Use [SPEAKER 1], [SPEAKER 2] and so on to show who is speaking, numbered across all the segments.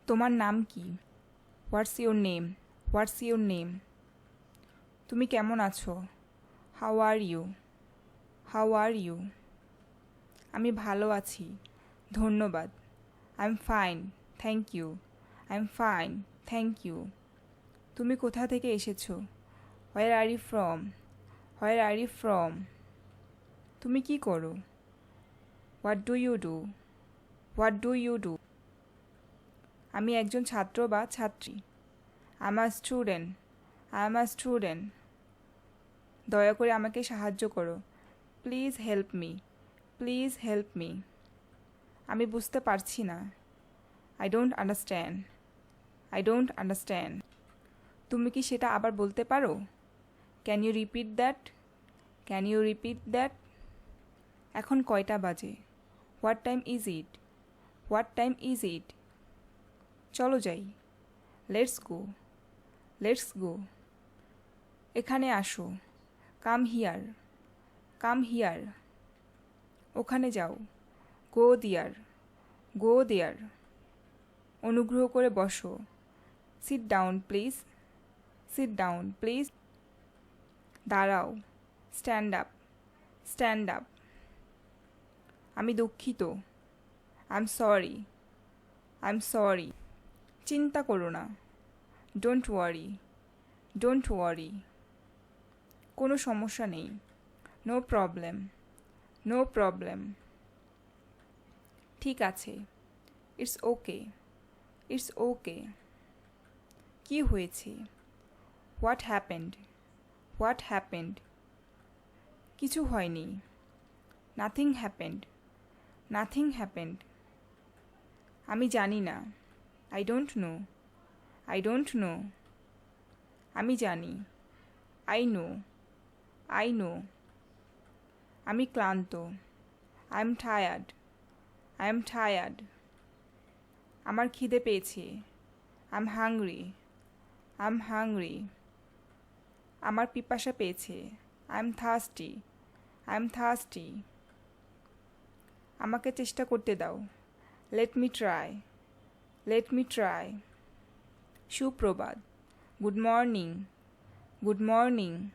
[SPEAKER 1] তোমার নাম কি? What's your name? What's your name? তুমি কেমন আছো? How are you? How are you? আমি ভালো আছি, ধন্যবাদ। I am fine, thank you. I am fine, thank you. তুমি কোথা থেকে এসেছো? Where are you from? Where are you from? তুমি কি করো? What do you do? What do you do? আমি একজন ছাত্র বা ছাত্রী। I am a student. I am a student. দয়া করে আমাকে সাহায্য করো। Please help me. Please help me. আমি বুঝতে পারছি না। I don't understand. I don't understand. তুমি কি সেটা আবার বলতে পারো? Can you repeat that? Can you repeat that? এখন কয়টা বাজে? What time is it? What time is it? চলো যাই। Let's go. Let's go. এখানে আসো। Come here. Come here. ওখানে যাও। Go there. Go there. অনুগ্রহ করে বসো। Sit down please. Sit down please. দাঁড়াও। Stand up. Stand up. আমি দুঃখিত। I am sorry. I am sorry. চিন্তা করো না। Don't worry. Don't worry. কোনো সমস্যা নেই। No problem. No problem. ঠিক আছে। It's okay. It's okay. কি হয়েছে? What happened? What happened? কিছু হয়নি। Nothing happened. Nothing happened. আমি জানি না। I don't know. I don't know. আমি জানি। I know. I know. আমি ক্লান্ত। I am tired. I am tired. আমার খিদে পেয়েছে। I am hungry. I am hungry. আমার পিপাসা পেয়েছে। I am thirsty. I am thirsty. আমাকে চেষ্টা করতে দাও। Let me try. Let me try. সুপ্রভাত। Good morning. Good morning.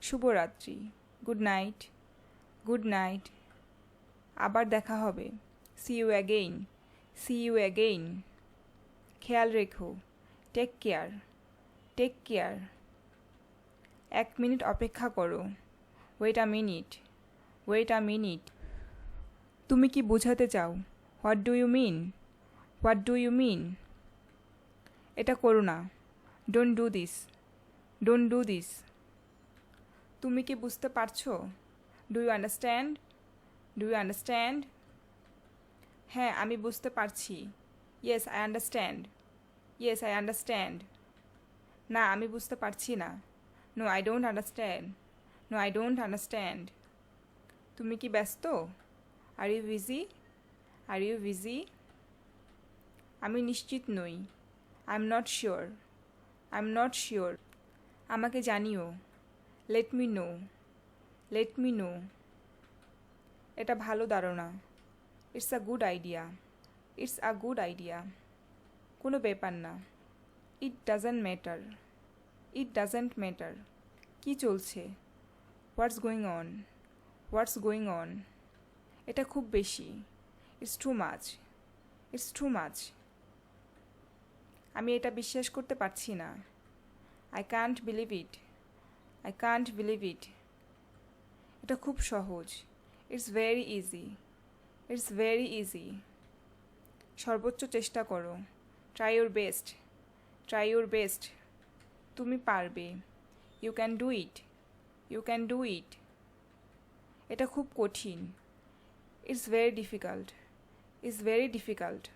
[SPEAKER 1] শুভরাত্রি। Good night. Good night. আবার দেখা হবে। See you again. See you again. খেয়াল রেখো। Take care. Take care. 1 minute অপেক্ষা করো। Wait a minute. Wait a minute. তুমি কি বোঝাতে চাও? What do you mean? What do you mean? এটা করো না। Don't do this. Don't do this. তুমি কি বুঝতে পারছো? Do you understand? Do you understand? হ্যাঁ, আমি বুঝতে পারছি। Yes I understand. Yes I understand. না, আমি বুঝতে পারছি না। No I don't understand. No I don't understand. তুমি কি ব্যস্ত? Are you busy? Are you busy? আমি নিশ্চিত নই। I am not sure. I am not sure. আমাকে জানিও। Let me no. Let me know. এটা ভালো ধারণা। It's a good idea. It's a good idea. কোনো ব্যাপার না। It doesn't matter. It doesn't matter. কী চলছে? What's going on? What's going on? এটা খুব বেশি। It's too much. It's too much. আমি এটা বিশ্বাস করতে পারছি না। I can't believe it. I can't believe it. এটা খুব সহজ। It's very easy. It's very easy. সর্বোচ্চ চেষ্টা করো। Try your best. Try your best. তুমি পারবে। You can do it. You can do it. এটা খুব কঠিন। It's very difficult. It's very difficult.